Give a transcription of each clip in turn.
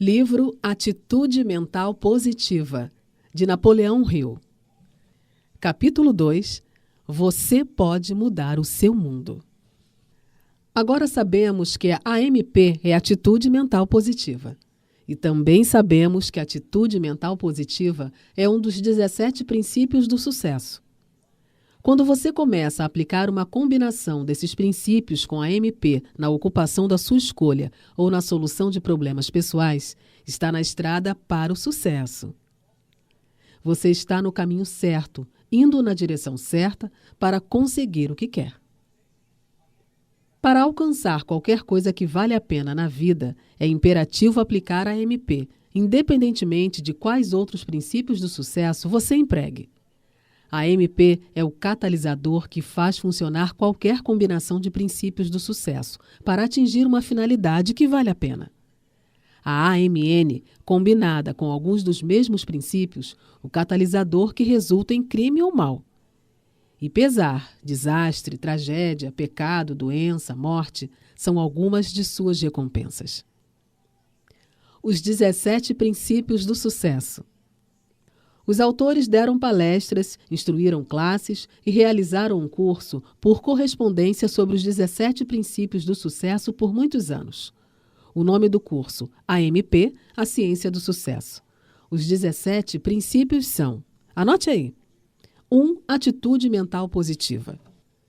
Livro Atitude Mental Positiva, de Napoleão Hill. Capítulo 2. Você pode mudar o seu mundo. Agora sabemos que a AMP é Atitude Mental Positiva. E também sabemos que a Atitude Mental Positiva é um dos 17 princípios do sucesso. Quando você começa a aplicar uma combinação desses princípios com a AMP na ocupação da sua escolha ou na solução de problemas pessoais, está na estrada para o sucesso. Você está no caminho certo, indo na direção certa para conseguir o que quer. Para alcançar qualquer coisa que vale a pena na vida, é imperativo aplicar a AMP, independentemente de quais outros princípios do sucesso você empregue. A AMP é o catalisador que faz funcionar qualquer combinação de princípios do sucesso para atingir uma finalidade que vale a pena. A AMN, combinada com alguns dos mesmos princípios, o catalisador que resulta em crime ou mal. E pesar, desastre, tragédia, pecado, doença, morte, são algumas de suas recompensas. Os 17 princípios do sucesso. Os autores deram palestras, instruíram classes e realizaram um curso por correspondência sobre os 17 princípios do sucesso por muitos anos. O nome do curso, AMP, a Ciência do Sucesso. Os 17 princípios são, anote aí: 1. Atitude mental positiva.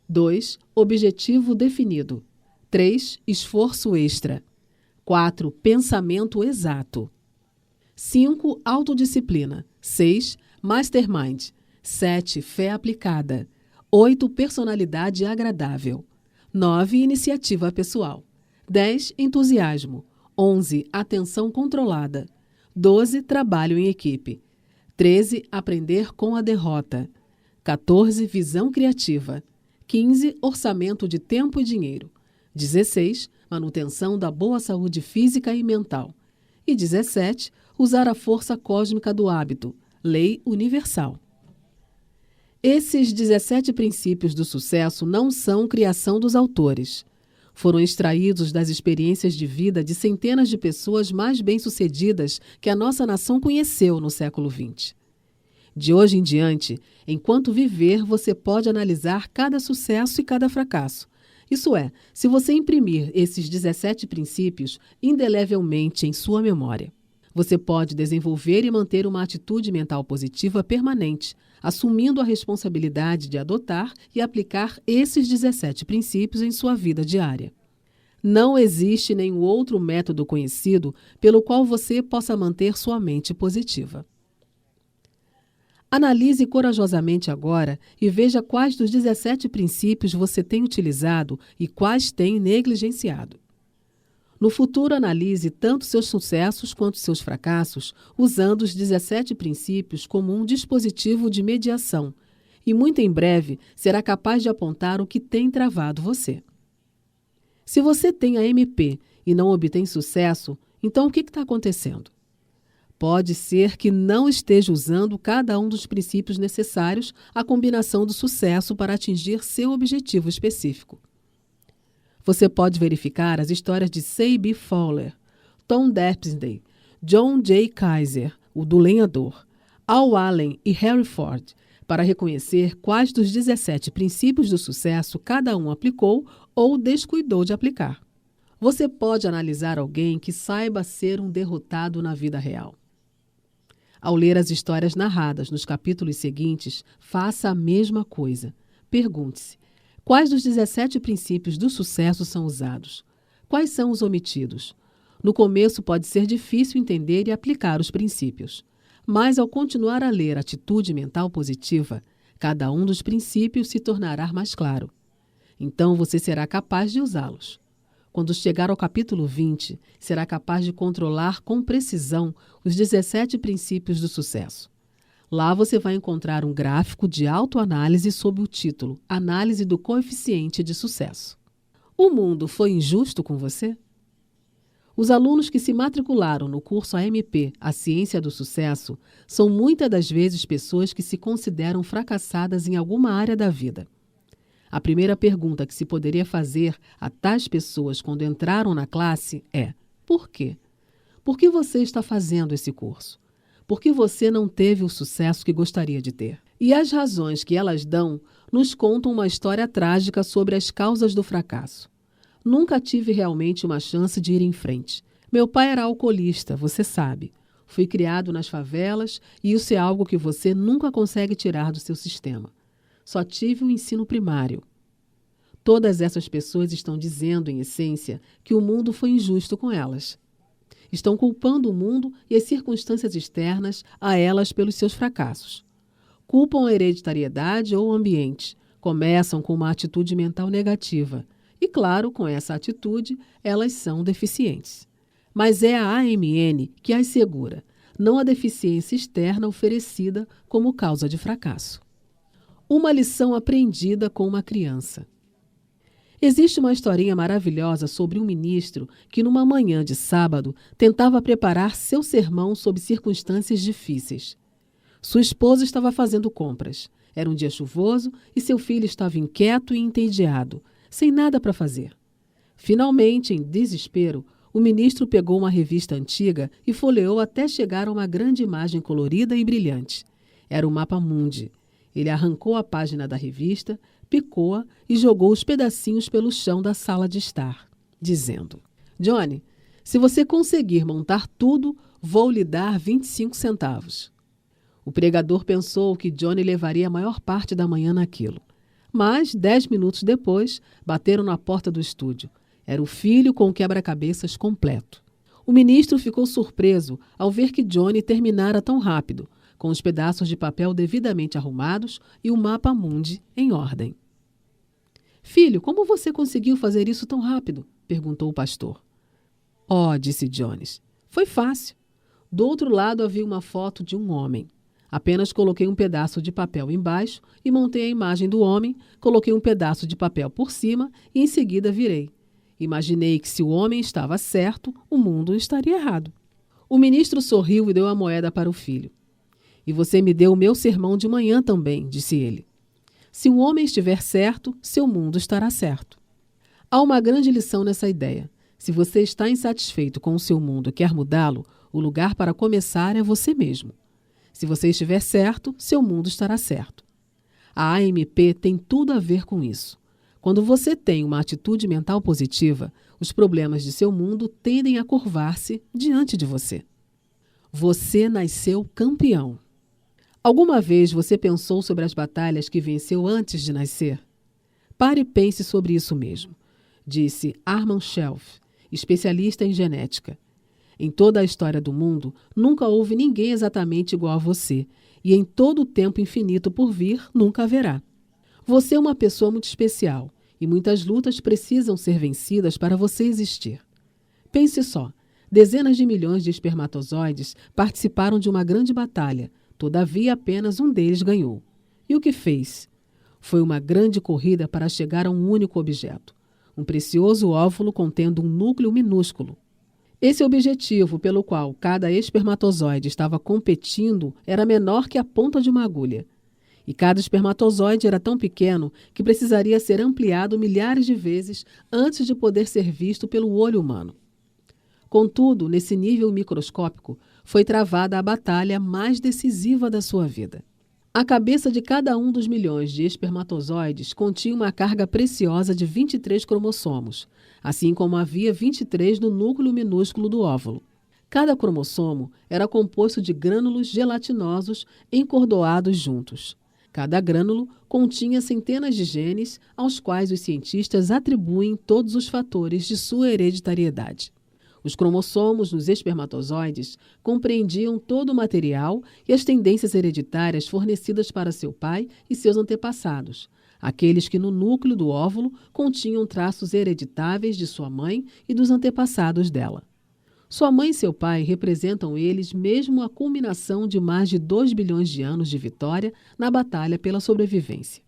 2. Objetivo definido. 3. Esforço extra. 4. Pensamento exato. 5. Autodisciplina. 6. Mastermind. 7. Fé aplicada. 8. Personalidade agradável. 9. Iniciativa pessoal. 10. Entusiasmo. 11. Atenção controlada. 12. Trabalho em equipe. 13. Aprender com a derrota. 14. Visão criativa. 15. Orçamento de tempo e dinheiro. 16. Manutenção da boa saúde física e mental. E 17. Usar a força cósmica do hábito, lei universal. Esses 17 princípios do sucesso não são criação dos autores. Foram extraídos das experiências de vida de centenas de pessoas mais bem-sucedidas que a nossa nação conheceu no século XX. De hoje em diante, enquanto viver, você pode analisar cada sucesso e cada fracasso. Isso é, se você imprimir esses 17 princípios indelevelmente em sua memória. Você pode desenvolver e manter uma atitude mental positiva permanente, assumindo a responsabilidade de adotar e aplicar esses 17 princípios em sua vida diária. Não existe nenhum outro método conhecido pelo qual você possa manter sua mente positiva. Analise corajosamente agora e veja quais dos 17 princípios você tem utilizado e quais tem negligenciado. No futuro, analise tanto seus sucessos quanto seus fracassos, usando os 17 princípios como um dispositivo de mediação, e muito em breve será capaz de apontar o que tem travado você. Se você tem a MP e não obtém sucesso, então o que está acontecendo? Pode ser que não esteja usando cada um dos princípios necessários à combinação do sucesso para atingir seu objetivo específico. Você pode verificar as histórias de C.B. Fowler, Tom Dempsey, John J. Kaiser, o do lenhador, Al Allen e Harry Ford, para reconhecer quais dos 17 princípios do sucesso cada um aplicou ou descuidou de aplicar. Você pode analisar alguém que saiba ser um derrotado na vida real. Ao ler as histórias narradas nos capítulos seguintes, faça a mesma coisa. Pergunte-se: quais dos 17 princípios do sucesso são usados? Quais são os omitidos? No começo pode ser difícil entender e aplicar os princípios. Mas ao continuar a ler Atitude Mental Positiva, cada um dos princípios se tornará mais claro. Então você será capaz de usá-los. Quando chegar ao capítulo 20, será capaz de controlar com precisão os 17 princípios do sucesso. Lá você vai encontrar um gráfico de autoanálise sob o título Análise do Coeficiente de Sucesso. O mundo foi injusto com você? Os alunos que se matricularam no curso AMP, a Ciência do Sucesso, são muitas das vezes pessoas que se consideram fracassadas em alguma área da vida. A primeira pergunta que se poderia fazer a tais pessoas quando entraram na classe é: por quê? Por que você está fazendo esse curso? Por que você não teve o sucesso que gostaria de ter? E as razões que elas dão nos contam uma história trágica sobre as causas do fracasso. Nunca tive realmente uma chance de ir em frente. Meu pai era alcoolista, você sabe. Fui criado nas favelas e isso é algo que você nunca consegue tirar do seu sistema. Só tive o ensino primário. Todas essas pessoas estão dizendo, em essência, que o mundo foi injusto com elas. Estão culpando o mundo e as circunstâncias externas a elas pelos seus fracassos. Culpam a hereditariedade ou o ambiente. Começam com uma atitude mental negativa. E, claro, com essa atitude, elas são deficientes. Mas é a AMN que as segura, não a deficiência externa oferecida como causa de fracasso. Uma lição aprendida com uma criança. Existe uma historinha maravilhosa sobre um ministro que, numa manhã de sábado, tentava preparar seu sermão sob circunstâncias difíceis. Sua esposa estava fazendo compras. Era um dia chuvoso e seu filho estava inquieto e entediado, sem nada para fazer. Finalmente, em desespero, o ministro pegou uma revista antiga e folheou até chegar a uma grande imagem colorida e brilhante. Era o Mapa Mundi. Ele arrancou a página da revista, picou-a e jogou os pedacinhos pelo chão da sala de estar, dizendo: Johnny, se você conseguir montar tudo, vou lhe dar 25 centavos. O pregador pensou que Johnny levaria a maior parte da manhã naquilo. Mas, 10 minutos depois, bateram na porta do estúdio. Era o filho com o quebra-cabeças completo. O ministro ficou surpreso ao ver que Johnny terminara tão rápido, com os pedaços de papel devidamente arrumados e o mapa mundi em ordem. Filho, como você conseguiu fazer isso tão rápido? Perguntou o pastor. Oh, disse Jones, foi fácil. Do outro lado havia uma foto de um homem. Apenas coloquei um pedaço de papel embaixo e montei a imagem do homem, coloquei um pedaço de papel por cima e em seguida virei. Imaginei que se o homem estava certo, o mundo estaria errado. O ministro sorriu e deu a moeda para o filho. E você me deu o meu sermão de manhã também, disse ele. Se um homem estiver certo, seu mundo estará certo. Há uma grande lição nessa ideia. Se você está insatisfeito com o seu mundo e quer mudá-lo, o lugar para começar é você mesmo. Se você estiver certo, seu mundo estará certo. A AMP tem tudo a ver com isso. Quando você tem uma atitude mental positiva, os problemas de seu mundo tendem a curvar-se diante de você. Você nasceu campeão. Alguma vez você pensou sobre as batalhas que venceu antes de nascer? Pare e pense sobre isso mesmo, disse Armand Shelf, especialista em genética. Em toda a história do mundo, nunca houve ninguém exatamente igual a você, e em todo o tempo infinito por vir, nunca haverá. Você é uma pessoa muito especial, e muitas lutas precisam ser vencidas para você existir. Pense só, dezenas de milhões de espermatozoides participaram de uma grande batalha, todavia apenas um deles ganhou. E o que fez? Foi uma grande corrida para chegar a um único objeto, um precioso óvulo contendo um núcleo minúsculo. Esse objetivo pelo qual cada espermatozoide estava competindo era menor que a ponta de uma agulha. E cada espermatozoide era tão pequeno que precisaria ser ampliado milhares de vezes antes de poder ser visto pelo olho humano. Contudo, nesse nível microscópico, foi travada a batalha mais decisiva da sua vida. A cabeça de cada um dos milhões de espermatozoides continha uma carga preciosa de 23 cromossomos, assim como havia 23 no núcleo minúsculo do óvulo. Cada cromossomo era composto de grânulos gelatinosos encordoados juntos. Cada grânulo continha centenas de genes aos quais os cientistas atribuem todos os fatores de sua hereditariedade. Os cromossomos nos espermatozoides compreendiam todo o material e as tendências hereditárias fornecidas para seu pai e seus antepassados, aqueles que no núcleo do óvulo continham traços hereditáveis de sua mãe e dos antepassados dela. Sua mãe e seu pai representam eles mesmo a culminação de mais de 2 bilhões de anos de vitória na batalha pela sobrevivência.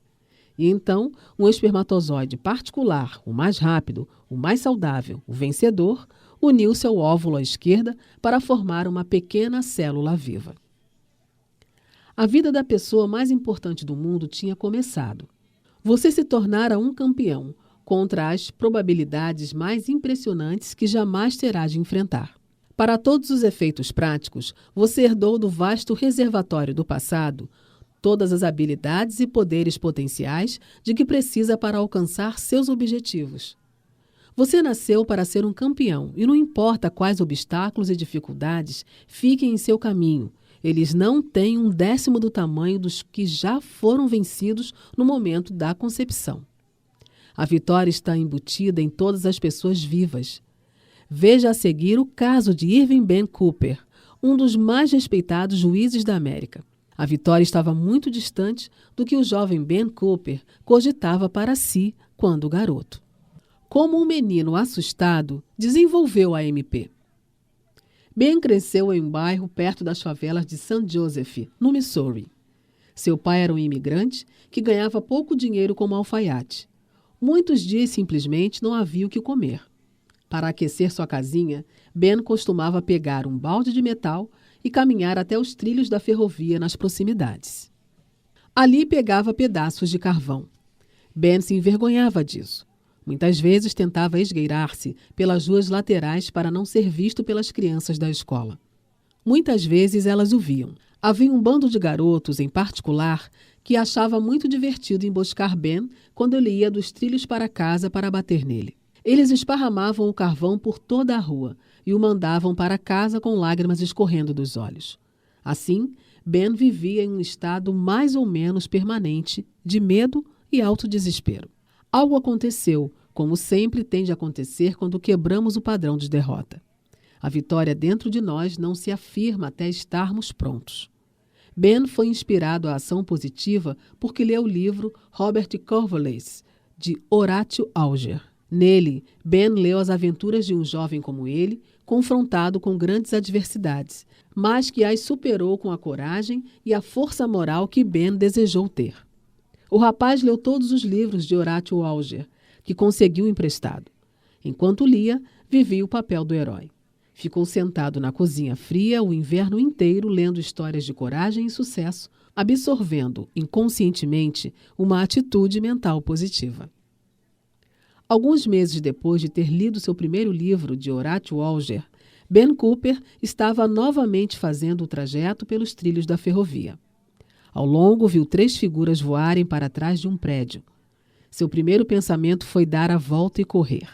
E então, um espermatozoide particular, o mais rápido, o mais saudável, o vencedor, uniu-se ao óvulo à esquerda para formar uma pequena célula viva. A vida da pessoa mais importante do mundo tinha começado. Você se tornara um campeão contra as probabilidades mais impressionantes que jamais terá de enfrentar. Para todos os efeitos práticos, você herdou do vasto reservatório do passado todas as habilidades e poderes potenciais de que precisa para alcançar seus objetivos. Você nasceu para ser um campeão e não importa quais obstáculos e dificuldades fiquem em seu caminho, eles não têm 1/10 do tamanho dos que já foram vencidos no momento da concepção. A vitória está embutida em todas as pessoas vivas. Veja a seguir o caso de Irving Ben Cooper, um dos mais respeitados juízes da América. A vitória estava muito distante do que o jovem Ben Cooper cogitava para si quando garoto. Como um menino assustado, desenvolveu a MP. Ben cresceu em um bairro perto das favelas de St. Joseph, no Missouri. Seu pai era um imigrante que ganhava pouco dinheiro como alfaiate. Muitos dias simplesmente não havia o que comer. Para aquecer sua casinha, Ben costumava pegar um balde de metal e caminhar até os trilhos da ferrovia nas proximidades. Ali pegava pedaços de carvão. Ben se envergonhava disso. Muitas vezes tentava esgueirar-se pelas ruas laterais para não ser visto pelas crianças da escola. Muitas vezes elas o viam. Havia um bando de garotos, em particular, que achava muito divertido emboscar Ben quando ele ia dos trilhos para casa para bater nele. Eles esparramavam o carvão por toda a rua e o mandavam para casa com lágrimas escorrendo dos olhos. Assim, Ben vivia em um estado mais ou menos permanente de medo e autodesespero. Algo aconteceu, como sempre tende a acontecer quando quebramos o padrão de derrota. A vitória dentro de nós não se afirma até estarmos prontos. Ben foi inspirado à ação positiva porque leu o livro Robert Cornwallis, de Horatio Alger. Nele, Ben leu as aventuras de um jovem como ele, confrontado com grandes adversidades, mas que as superou com a coragem e a força moral que Ben desejou ter. O rapaz leu todos os livros de Horatio Alger, que conseguiu emprestado. Enquanto lia, vivia o papel do herói. Ficou sentado na cozinha fria o inverno inteiro lendo histórias de coragem e sucesso, absorvendo, inconscientemente, uma atitude mental positiva. Alguns meses depois de ter lido seu primeiro livro de Horatio Alger, Ben Cooper estava novamente fazendo o trajeto pelos trilhos da ferrovia. Ao longo, viu 3 figuras voarem para trás de um prédio. Seu primeiro pensamento foi dar a volta e correr.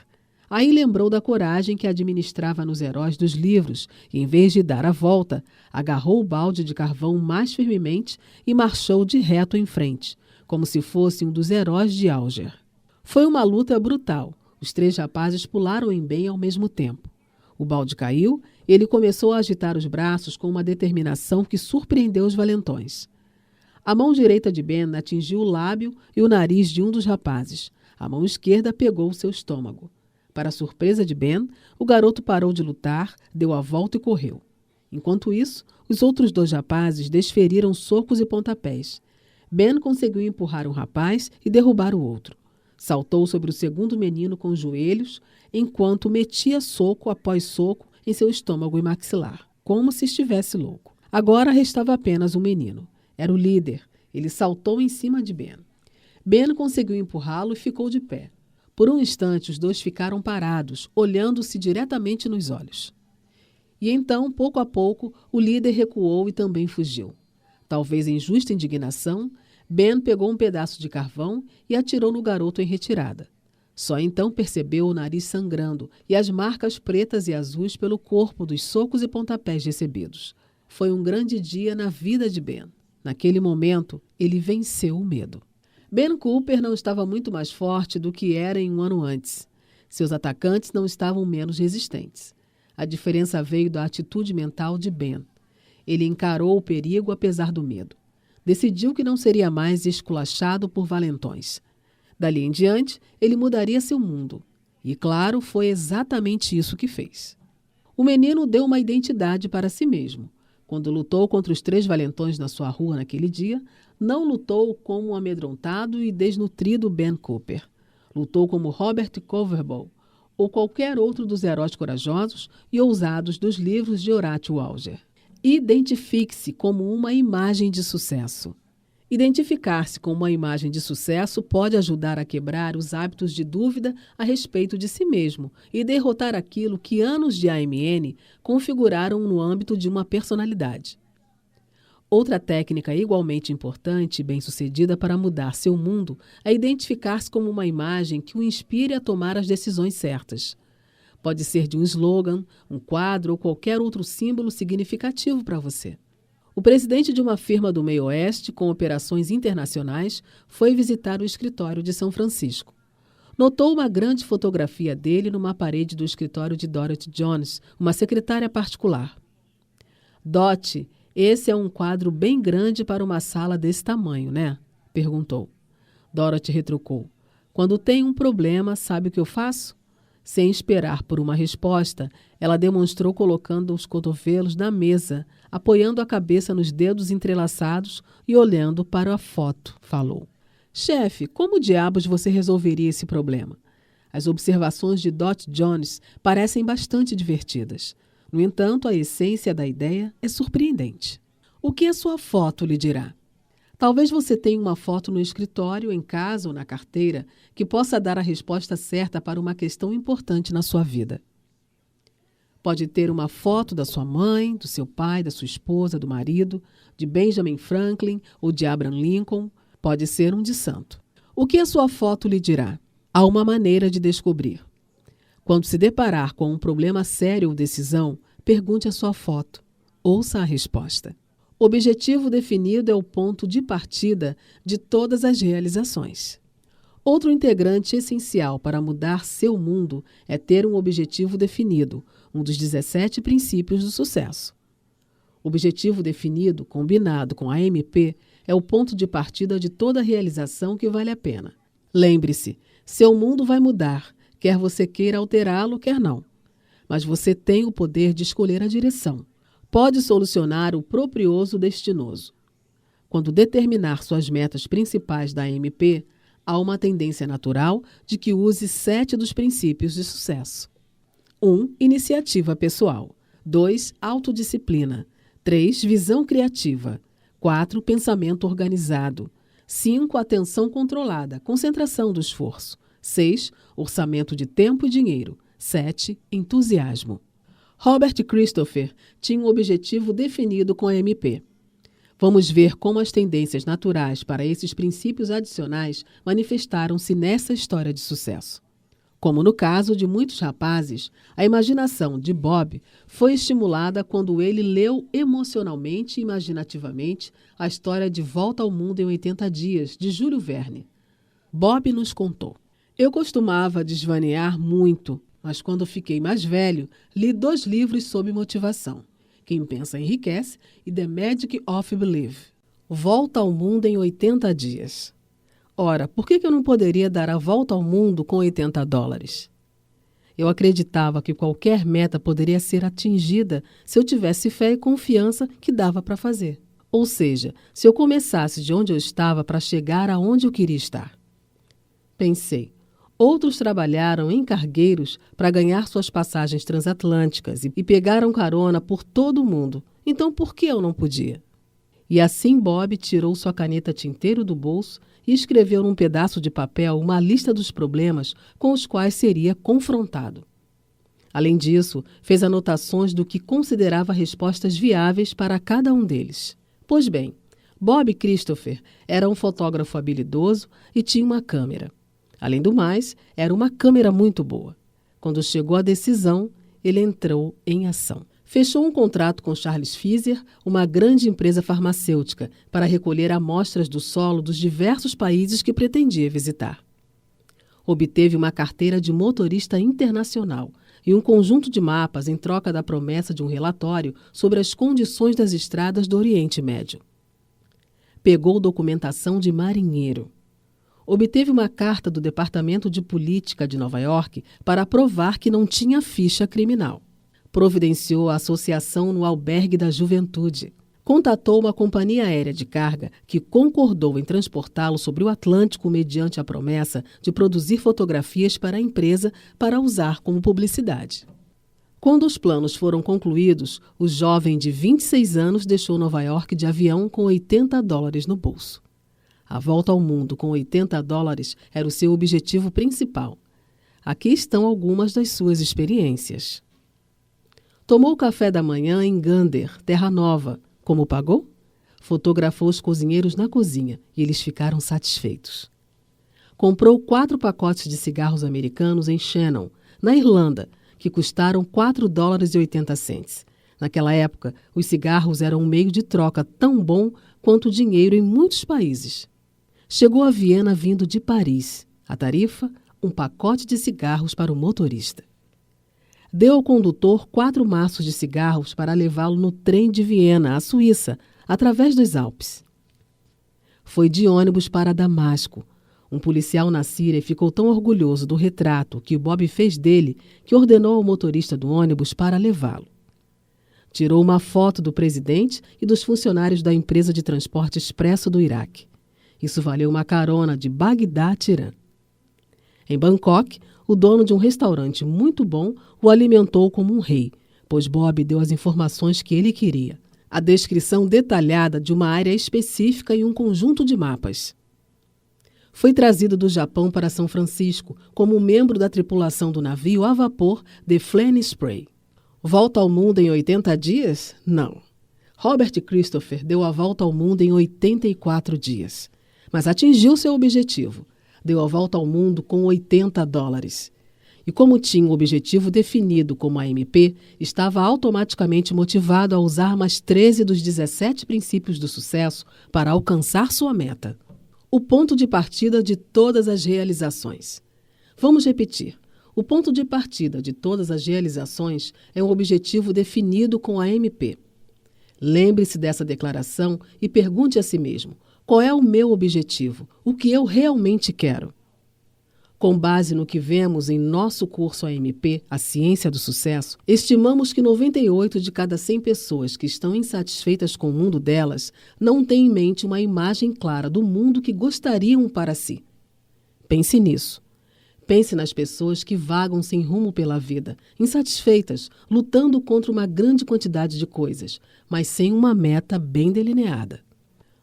Aí lembrou da coragem que administrava nos heróis dos livros e, em vez de dar a volta, agarrou o balde de carvão mais firmemente e marchou de reto em frente, como se fosse um dos heróis de Alger. Foi uma luta brutal. Os 3 rapazes pularam em Ben ao mesmo tempo. O balde caiu e ele começou a agitar os braços com uma determinação que surpreendeu os valentões. A mão direita de Ben atingiu o lábio e o nariz de um dos rapazes. A mão esquerda pegou o seu estômago. Para a surpresa de Ben, o garoto parou de lutar, deu a volta e correu. Enquanto isso, os outros 2 rapazes desferiram socos e pontapés. Ben conseguiu empurrar um rapaz e derrubar o outro. Saltou sobre o segundo menino com os joelhos, enquanto metia soco após soco em seu estômago e maxilar, como se estivesse louco. Agora restava apenas um menino. Era o líder. Ele saltou em cima de Ben. Ben conseguiu empurrá-lo e ficou de pé. Por um instante, os 2 ficaram parados, olhando-se diretamente nos olhos. E então, pouco a pouco, o líder recuou e também fugiu. Talvez em justa indignação, Ben pegou um pedaço de carvão e atirou no garoto em retirada. Só então percebeu o nariz sangrando e as marcas pretas e azuis pelo corpo dos socos e pontapés recebidos. Foi um grande dia na vida de Ben. Naquele momento, ele venceu o medo. Ben Cooper não estava muito mais forte do que era em um ano antes. Seus atacantes não estavam menos resistentes. A diferença veio da atitude mental de Ben. Ele encarou o perigo apesar do medo. Decidiu que não seria mais esculachado por valentões. Dali em diante, ele mudaria seu mundo. E, claro, foi exatamente isso que fez. O menino deu uma identidade para si mesmo. Quando lutou contra os 3 valentões na sua rua naquele dia, não lutou como um amedrontado e desnutrido Ben Cooper. Lutou como Robert Cornwallis ou qualquer outro dos heróis corajosos e ousados dos livros de Horatio Alger. Identifique-se como uma imagem de sucesso. Identificar-se com uma imagem de sucesso pode ajudar a quebrar os hábitos de dúvida a respeito de si mesmo e derrotar aquilo que anos de AMN configuraram no âmbito de uma personalidade. Outra técnica igualmente importante e bem-sucedida para mudar seu mundo é identificar-se como uma imagem que o inspire a tomar as decisões certas. Pode ser de um slogan, um quadro ou qualquer outro símbolo significativo para você. O presidente de uma firma do meio oeste com operações internacionais foi visitar o escritório de São Francisco. Notou uma grande fotografia dele numa parede do escritório de Dorothy Jones, uma secretária particular. Dot, esse é um quadro bem grande para uma sala desse tamanho, né? Perguntou. Dorothy retrucou. Quando tem um problema, sabe o que eu faço? Sem esperar por uma resposta, ela demonstrou colocando os cotovelos na mesa, apoiando a cabeça nos dedos entrelaçados e olhando para a foto, falou. Chefe, como diabos você resolveria esse problema? As observações de Dot Jones parecem bastante divertidas. No entanto, a essência da ideia é surpreendente. O que a sua foto lhe dirá? Talvez você tenha uma foto no escritório, em casa ou na carteira que possa dar a resposta certa para uma questão importante na sua vida. Pode ter uma foto da sua mãe, do seu pai, da sua esposa, do marido, de Benjamin Franklin ou de Abraham Lincoln. Pode ser um de santo. O que a sua foto lhe dirá? Há uma maneira de descobrir. Quando se deparar com um problema sério ou decisão, pergunte à sua foto. Ouça a resposta. Objetivo definido é o ponto de partida de todas as realizações. Outro integrante essencial para mudar seu mundo é ter um objetivo definido, um dos 17 princípios do sucesso. Objetivo definido, combinado com a AMP, é o ponto de partida de toda realização que vale a pena. Lembre-se, seu mundo vai mudar, quer você queira alterá-lo, quer não. Mas você tem o poder de escolher a direção. Pode solucionar o propioso destinoso. Quando determinar suas metas principais da AMP, há uma tendência natural de que use 7 dos princípios de sucesso. 1. Iniciativa pessoal. 2. Autodisciplina. 3. Visão criativa. 4. Pensamento organizado. 5. Atenção controlada, concentração do esforço. 6. Orçamento de tempo e dinheiro. 7. Entusiasmo. Robert Christopher tinha um objetivo definido com a MP. Vamos ver como as tendências naturais para esses princípios adicionais manifestaram-se nessa história de sucesso. Como no caso de muitos rapazes, a imaginação de Bob foi estimulada quando ele leu emocionalmente e imaginativamente a história de Volta ao Mundo em 80 Dias, de Júlio Verne. Bob nos contou. Eu costumava desvanear muito, mas quando fiquei mais velho, li 2 livros sobre motivação. Quem Pensa Enriquece e The Magic of Belief. Volta ao Mundo em 80 Dias. Ora, por que eu não poderia dar a volta ao mundo com $80? Eu acreditava que qualquer meta poderia ser atingida se eu tivesse fé e confiança que dava para fazer. Ou seja, se eu começasse de onde eu estava para chegar aonde eu queria estar. Pensei. Outros trabalharam em cargueiros para ganhar suas passagens transatlânticas e pegaram carona por todo o mundo. Então, por que eu não podia? E assim Bob tirou sua caneta tinteiro do bolso e escreveu num pedaço de papel uma lista dos problemas com os quais seria confrontado. Além disso, fez anotações do que considerava respostas viáveis para cada um deles. Pois bem, Bob Christopher era um fotógrafo habilidoso e tinha uma câmera. Além do mais, era uma câmera muito boa. Quando chegou a decisão, ele entrou em ação. Fechou um contrato com Charles Pfizer, uma grande empresa farmacêutica, para recolher amostras do solo dos diversos países que pretendia visitar. Obteve uma carteira de motorista internacional e um conjunto de mapas em troca da promessa de um relatório sobre as condições das estradas do Oriente Médio. Pegou documentação de marinheiro. Obteve uma carta do Departamento de Política de Nova York para provar que não tinha ficha criminal. Providenciou a associação no albergue da juventude. Contatou uma companhia aérea de carga que concordou em transportá-lo sobre o Atlântico mediante a promessa de produzir fotografias para a empresa para usar como publicidade. Quando os planos foram concluídos, o jovem de 26 anos deixou Nova York de avião com $80 no bolso. A volta ao mundo com $80 era o seu objetivo principal. Aqui estão algumas das suas experiências. Tomou café da manhã em Gander, Terra Nova. Como pagou? Fotografou os cozinheiros na cozinha e eles ficaram satisfeitos. Comprou 4 pacotes de cigarros americanos em Shannon, na Irlanda, que custaram $4,80. Naquela época, os cigarros eram um meio de troca tão bom quanto o dinheiro em muitos países. Chegou a Viena vindo de Paris. A tarifa, um pacote de cigarros para o motorista. Deu ao condutor 4 maços de cigarros para levá-lo no trem de Viena, à Suíça, através dos Alpes. Foi de ônibus para Damasco. Um policial na Síria ficou tão orgulhoso do retrato que Bob fez dele que ordenou ao motorista do ônibus para levá-lo. Tirou uma foto do presidente e dos funcionários da empresa de transporte expresso do Iraque. Isso valeu uma carona de Bagdá a Tirã. Em Bangkok, o dono de um restaurante muito bom o alimentou como um rei, pois Bob deu as informações que ele queria. A descrição detalhada de uma área específica e um conjunto de mapas. Foi trazido do Japão para São Francisco como membro da tripulação do navio a vapor The Flanny Spray. Volta ao mundo em 80 dias? Não. Robert Christopher deu a volta ao mundo em 84 dias. Mas atingiu seu objetivo. Deu a volta ao mundo com $80. E como tinha um objetivo definido como a AMP, estava automaticamente motivado a usar mais 13 dos 17 princípios do sucesso para alcançar sua meta. O ponto de partida de todas as realizações. Vamos repetir. O ponto de partida de todas as realizações é um objetivo definido com a AMP. Lembre-se dessa declaração e pergunte a si mesmo: qual é o meu objetivo? O que eu realmente quero? Com base no que vemos em nosso curso AMP, A Ciência do Sucesso, estimamos que 98 de cada 100 pessoas que estão insatisfeitas com o mundo delas não têm em mente uma imagem clara do mundo que gostariam para si. Pense nisso. Pense nas pessoas que vagam sem rumo pela vida, insatisfeitas, lutando contra uma grande quantidade de coisas, mas sem uma meta bem delineada.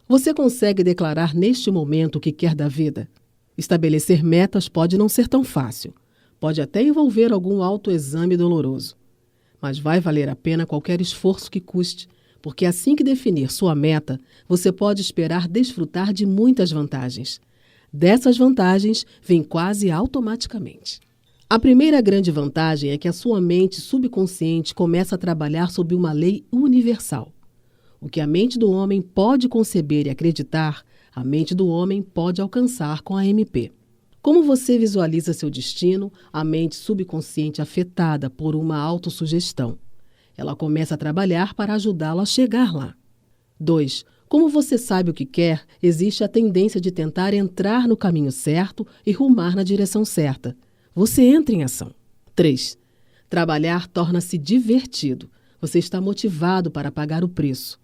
Você consegue declarar neste momento o que quer da vida? Estabelecer metas pode não ser tão fácil. Pode até envolver algum autoexame doloroso. Mas vai valer a pena qualquer esforço que custe, porque assim que definir sua meta, você pode esperar desfrutar de muitas vantagens. Dessas vantagens, vêm quase automaticamente. A primeira grande vantagem é que a sua mente subconsciente começa a trabalhar sob uma lei universal. O que a mente do homem pode conceber e acreditar, a mente do homem pode alcançar com a AMP. Como você visualiza seu destino, a mente subconsciente afetada por uma autossugestão. Ela começa a trabalhar para ajudá-lo a chegar lá. 2. Como você sabe o que quer, existe a tendência de tentar entrar no caminho certo e rumar na direção certa. Você entra em ação. 3. Trabalhar torna-se divertido. Você está motivado para pagar o preço.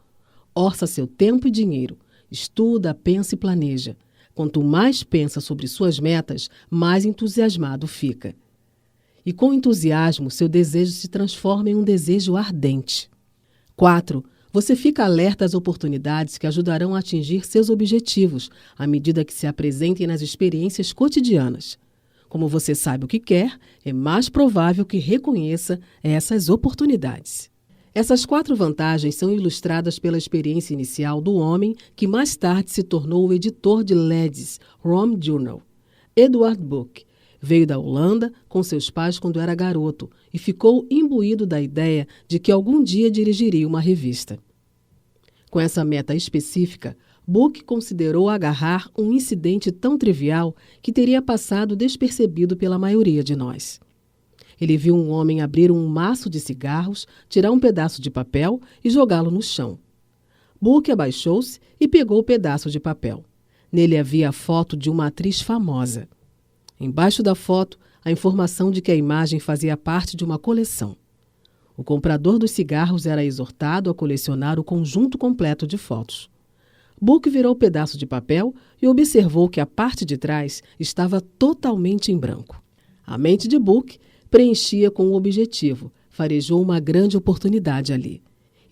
Orça seu tempo e dinheiro. Estuda, pensa e planeja. Quanto mais pensa sobre suas metas, mais entusiasmado fica. E com entusiasmo, seu desejo se transforma em um desejo ardente. 4. Você fica alerta às oportunidades que ajudarão a atingir seus objetivos, à medida que se apresentem nas experiências cotidianas. Como você sabe o que quer, é mais provável que reconheça essas oportunidades. Essas 4 vantagens são ilustradas pela experiência inicial do homem que mais tarde se tornou o editor de Leeds Home Journal. Edward Book veio da Holanda com seus pais quando era garoto e ficou imbuído da ideia de que algum dia dirigiria uma revista. Com essa meta específica, Book considerou agarrar um incidente tão trivial que teria passado despercebido pela maioria de nós. Ele viu um homem abrir um maço de cigarros, tirar um pedaço de papel e jogá-lo no chão. Book abaixou-se e pegou o pedaço de papel. Nele havia a foto de uma atriz famosa. Embaixo da foto, a informação de que a imagem fazia parte de uma coleção. O comprador dos cigarros era exortado a colecionar o conjunto completo de fotos. Book virou o pedaço de papel e observou que a parte de trás estava totalmente em branco. A mente de Book preenchia com o objetivo, farejou uma grande oportunidade ali.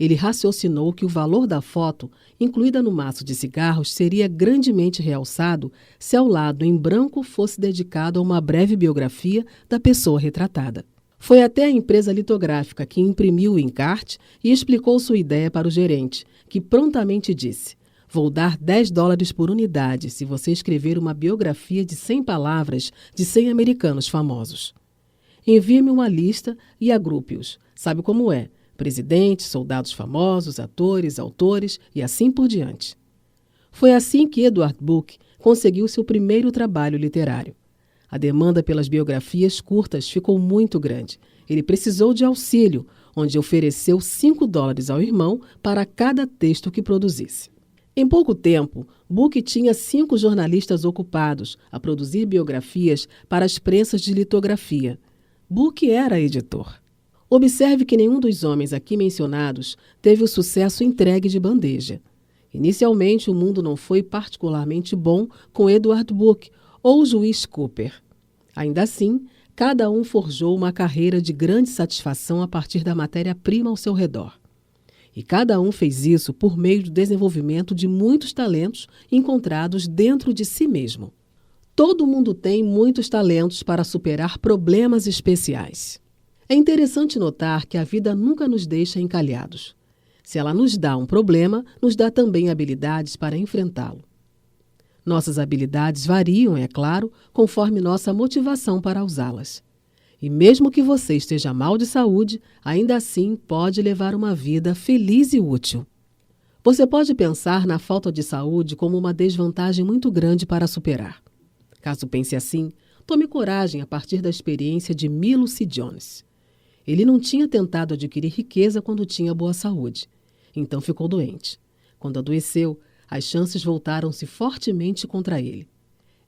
Ele raciocinou que o valor da foto, incluída no maço de cigarros, seria grandemente realçado se ao lado em branco fosse dedicado a uma breve biografia da pessoa retratada. Foi até a empresa litográfica que imprimiu o encarte e explicou sua ideia para o gerente, que prontamente disse: "Vou dar $10 por unidade se você escrever uma biografia de 100 palavras de 100 americanos famosos. Envie-me uma lista e agrupe-os. Sabe como é? Presidentes, soldados famosos, atores, autores e assim por diante." Foi assim que Edward Booke conseguiu seu primeiro trabalho literário. A demanda pelas biografias curtas ficou muito grande. Ele precisou de auxílio, onde ofereceu $5 ao irmão para cada texto que produzisse. Em pouco tempo, Booke tinha 5 jornalistas ocupados a produzir biografias para as prensas de litografia. Booke era editor. Observe que nenhum dos homens aqui mencionados teve o sucesso entregue de bandeja. Inicialmente, o mundo não foi particularmente bom com Edward Booke ou o juiz Cooper. Ainda assim, cada um forjou uma carreira de grande satisfação a partir da matéria-prima ao seu redor. E cada um fez isso por meio do desenvolvimento de muitos talentos encontrados dentro de si mesmo. Todo mundo tem muitos talentos para superar problemas especiais. É interessante notar que a vida nunca nos deixa encalhados. Se ela nos dá um problema, nos dá também habilidades para enfrentá-lo. Nossas habilidades variam, é claro, conforme nossa motivação para usá-las. E mesmo que você esteja mal de saúde, ainda assim pode levar uma vida feliz e útil. Você pode pensar na falta de saúde como uma desvantagem muito grande para superar. Caso pense assim, tome coragem a partir da experiência de Milo C. Jones. Ele não tinha tentado adquirir riqueza quando tinha boa saúde. Então ficou doente. Quando adoeceu, as chances voltaram-se fortemente contra ele.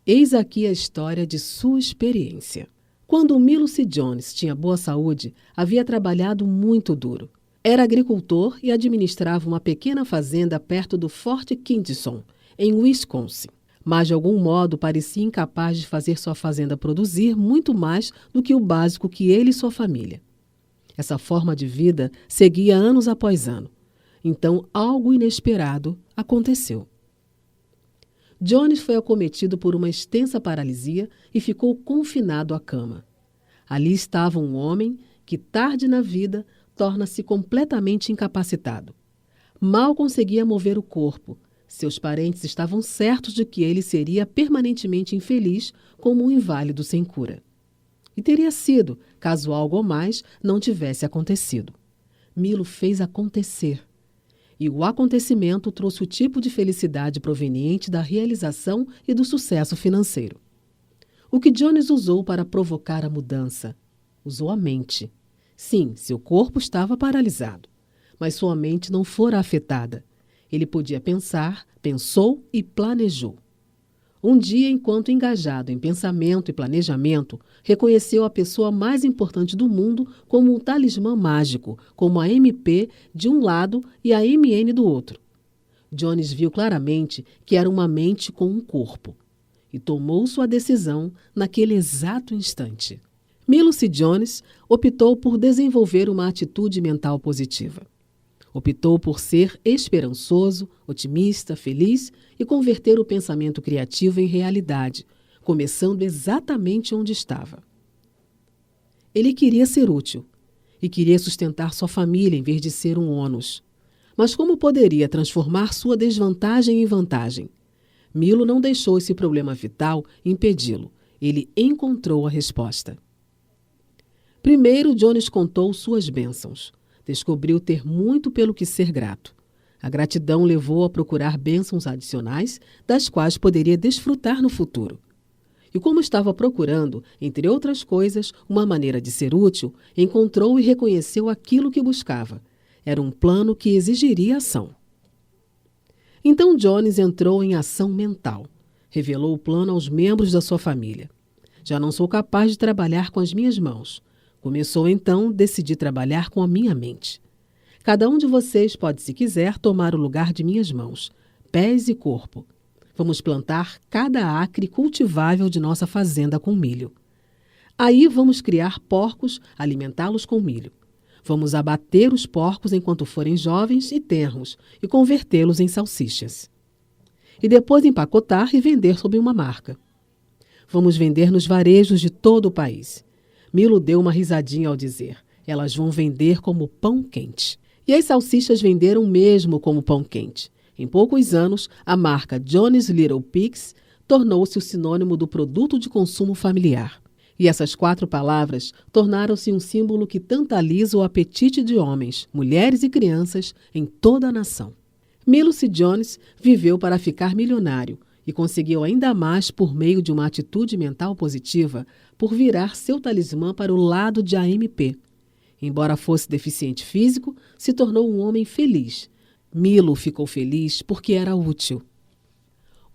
Eis aqui a história de sua experiência. Quando Milo C. Jones tinha boa saúde, havia trabalhado muito duro. Era agricultor e administrava uma pequena fazenda perto do Forte Kingston, em Wisconsin. Mas, de algum modo, parecia incapaz de fazer sua fazenda produzir muito mais do que o básico que ele e sua família. Essa forma de vida seguia anos após ano. Então, algo inesperado aconteceu. Jones foi acometido por uma extensa paralisia e ficou confinado à cama. Ali estava um homem que, tarde na vida, torna-se completamente incapacitado. Mal conseguia mover o corpo. Seus parentes estavam certos de que ele seria permanentemente infeliz como um inválido sem cura. E teria sido, caso algo ou mais não tivesse acontecido. Milo fez acontecer. E o acontecimento trouxe o tipo de felicidade proveniente da realização e do sucesso financeiro. O que Jones usou para provocar a mudança? Usou a mente. Sim, seu corpo estava paralisado, mas sua mente não fora afetada. Ele podia pensar, pensou e planejou. Um dia, enquanto engajado em pensamento e planejamento, reconheceu a pessoa mais importante do mundo como um talismã mágico, como a MP de um lado e a MN do outro. Jones viu claramente que era uma mente com um corpo e tomou sua decisão naquele exato instante. Milo C. Jones optou por desenvolver uma atitude mental positiva. Optou por ser esperançoso, otimista, feliz e converter o pensamento criativo em realidade, começando exatamente onde estava. Ele queria ser útil e queria sustentar sua família em vez de ser um ônus. Mas como poderia transformar sua desvantagem em vantagem? Milo não deixou esse problema vital impedi-lo. Ele encontrou a resposta. Primeiro, Jones contou suas bênçãos. Descobriu ter muito pelo que ser grato. A gratidão levou a procurar bênçãos adicionais, das quais poderia desfrutar no futuro. E como estava procurando, entre outras coisas, uma maneira de ser útil, encontrou e reconheceu aquilo que buscava. Era um plano que exigiria ação. Então Jones entrou em ação mental. Revelou o plano aos membros da sua família. Já não sou capaz de trabalhar com as minhas mãos. Começou então a decidir trabalhar com a minha mente. Cada um de vocês pode, se quiser, tomar o lugar de minhas mãos, pés e corpo. Vamos plantar cada acre cultivável de nossa fazenda com milho. Aí vamos criar porcos, alimentá-los com milho. Vamos abater os porcos enquanto forem jovens e tenros e convertê-los em salsichas. E depois empacotar e vender sob uma marca. Vamos vender nos varejos de todo o país. Milo deu uma risadinha ao dizer: elas vão vender como pão quente. E as salsichas venderam mesmo como pão quente. Em poucos anos, a marca Johnny's Little Pigs tornou-se o sinônimo do produto de consumo familiar. E essas 4 palavras tornaram-se um símbolo que tantaliza o apetite de homens, mulheres e crianças em toda a nação. Milo C. Jones viveu para ficar milionário e conseguiu ainda mais por meio de uma atitude mental positiva por virar seu talismã para o lado de AMP. Embora fosse deficiente físico, se tornou um homem feliz. Milo ficou feliz porque era útil.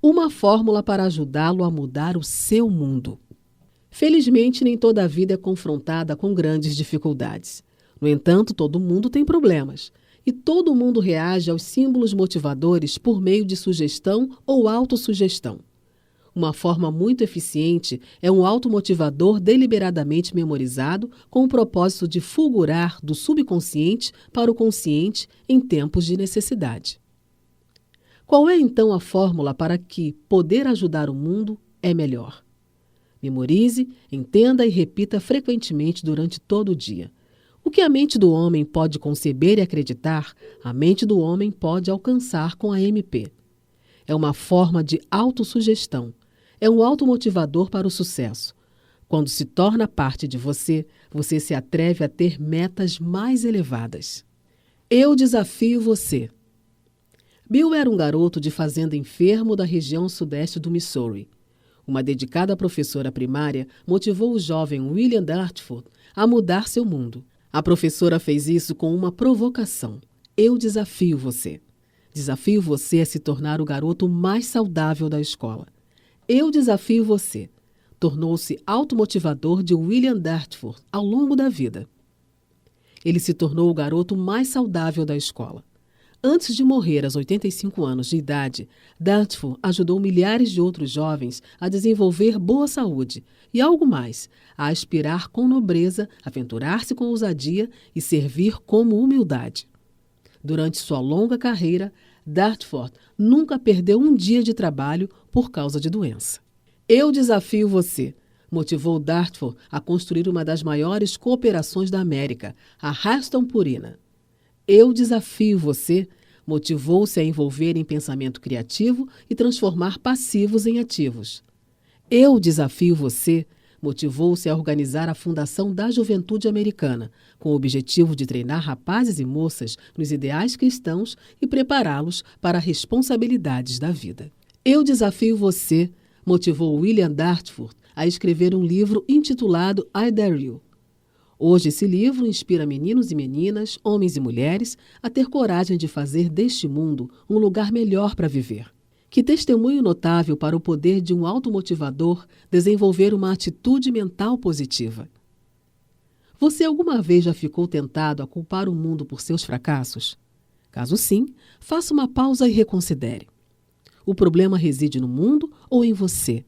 Uma fórmula para ajudá-lo a mudar o seu mundo. Felizmente, nem toda a vida é confrontada com grandes dificuldades. No entanto, todo mundo tem problemas. E todo mundo reage aos símbolos motivadores por meio de sugestão ou autossugestão. Uma forma muito eficiente é um automotivador deliberadamente memorizado com o propósito de fulgurar do subconsciente para o consciente em tempos de necessidade. Qual é então a fórmula para que poder ajudar o mundo é melhor? Memorize, entenda e repita frequentemente durante todo o dia. O que a mente do homem pode conceber e acreditar, a mente do homem pode alcançar com a MP. É uma forma de autossugestão. É um automotivador para o sucesso. Quando se torna parte de você, você se atreve a ter metas mais elevadas. Eu desafio você. Bill era um garoto de fazenda enfermo da região sudeste do Missouri. Uma dedicada professora primária motivou o jovem William Dartford a mudar seu mundo. A professora fez isso com uma provocação. Eu desafio você. Desafio você a se tornar o garoto mais saudável da escola. Eu desafio você. Tornou-se automotivador de William Dartford ao longo da vida. Ele se tornou o garoto mais saudável da escola. Antes de morrer aos 85 anos de idade, Dartford ajudou milhares de outros jovens a desenvolver boa saúde e algo mais, a aspirar com nobreza, aventurar-se com ousadia e servir como humildade. Durante sua longa carreira, Dartford nunca perdeu um dia de trabalho por causa de doença. Eu desafio você. Motivou Dartford a construir uma das maiores cooperações da América, a Raston Purina. Eu desafio você. Motivou-se a envolver em pensamento criativo e transformar passivos em ativos. Eu desafio você. Motivou-se a organizar a Fundação da Juventude Americana, com o objetivo de treinar rapazes e moças nos ideais cristãos e prepará-los para responsabilidades da vida. Eu desafio você. Motivou William Dartford a escrever um livro intitulado I Dare You. Hoje esse livro inspira meninos e meninas, homens e mulheres, a ter coragem de fazer deste mundo um lugar melhor para viver. Que testemunho notável para o poder de um automotivador desenvolver uma atitude mental positiva. Você alguma vez já ficou tentado a culpar o mundo por seus fracassos? Caso sim, faça uma pausa e reconsidere. O problema reside no mundo ou em você?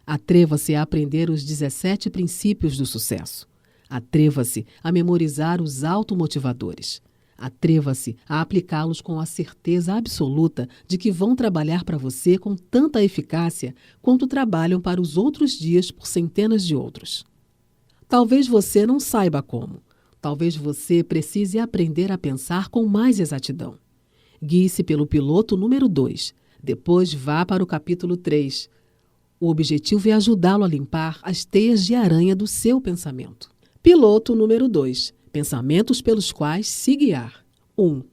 Atreva-se a aprender os 17 princípios do sucesso. Atreva-se a memorizar os automotivadores. Atreva-se a aplicá-los com a certeza absoluta de que vão trabalhar para você com tanta eficácia quanto trabalham para os outros dias por centenas de outros. Talvez você não saiba como. Talvez você precise aprender a pensar com mais exatidão. Guie-se pelo piloto número 2. Depois vá para o capítulo 3. O objetivo é ajudá-lo a limpar as teias de aranha do seu pensamento. Piloto número 2. Pensamentos pelos quais se guiar. 1.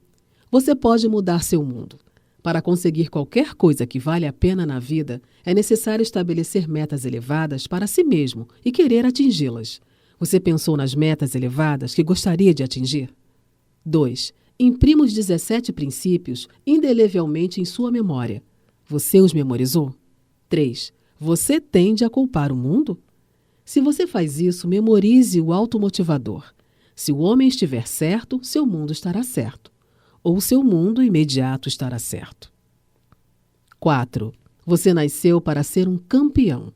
Você pode mudar seu mundo. Para conseguir qualquer coisa que vale a pena na vida, é necessário estabelecer metas elevadas para si mesmo e querer atingi-las. Você pensou nas metas elevadas que gostaria de atingir? 2. Imprima os 17 princípios indelevelmente em sua memória. Você os memorizou? 3. Você tende a culpar o mundo? Se você faz isso, memorize o automotivador. Se o homem estiver certo, seu mundo estará certo. Ou seu mundo imediato estará certo. 4. Você nasceu para ser um campeão.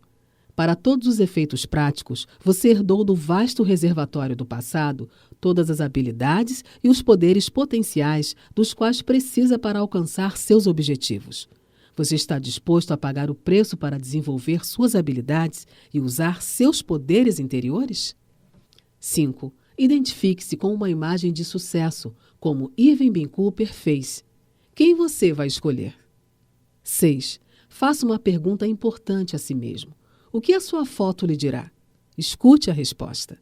Para todos os efeitos práticos, você herdou do vasto reservatório do passado todas as habilidades e os poderes potenciais dos quais precisa para alcançar seus objetivos. Você está disposto a pagar o preço para desenvolver suas habilidades e usar seus poderes interiores? 5. Identifique-se com uma imagem de sucesso, como Irving B. Cooper fez. Quem você vai escolher? 6. Faça uma pergunta importante a si mesmo. O que a sua foto lhe dirá? Escute a resposta.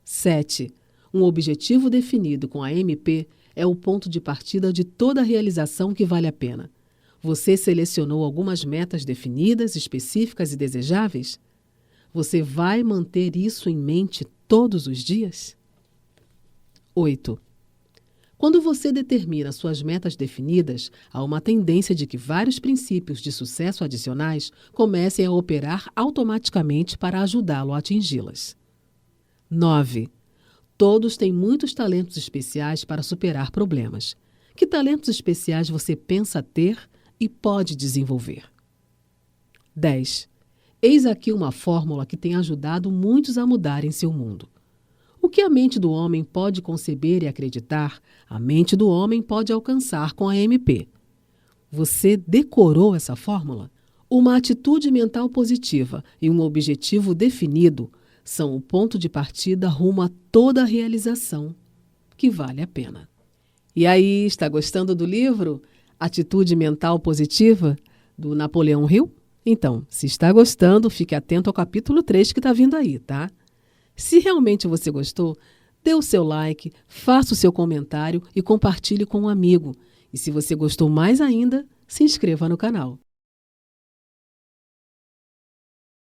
7. Um objetivo definido com a MP é o ponto de partida de toda realização que vale a pena. Você selecionou algumas metas definidas, específicas e desejáveis? Você vai manter isso em mente todos os dias? 8. Quando você determina suas metas definidas, há uma tendência de que vários princípios de sucesso adicionais comecem a operar automaticamente para ajudá-lo a atingi-las. 9. Todos têm muitos talentos especiais para superar problemas. Que talentos especiais você pensa ter e pode desenvolver? 10. Eis aqui uma fórmula que tem ajudado muitos a mudarem seu mundo. O que a mente do homem pode conceber e acreditar, a mente do homem pode alcançar com a MP. Você decorou essa fórmula? Uma atitude mental positiva e um objetivo definido são o ponto de partida rumo a toda a realização que vale a pena. E aí, está gostando do livro Atitude Mental Positiva, do Napoleão Hill? Então, se está gostando, fique atento ao capítulo 3 que está vindo aí, tá? Se realmente você gostou, dê o seu like, faça o seu comentário e compartilhe com um amigo. E se você gostou mais ainda, se inscreva no canal.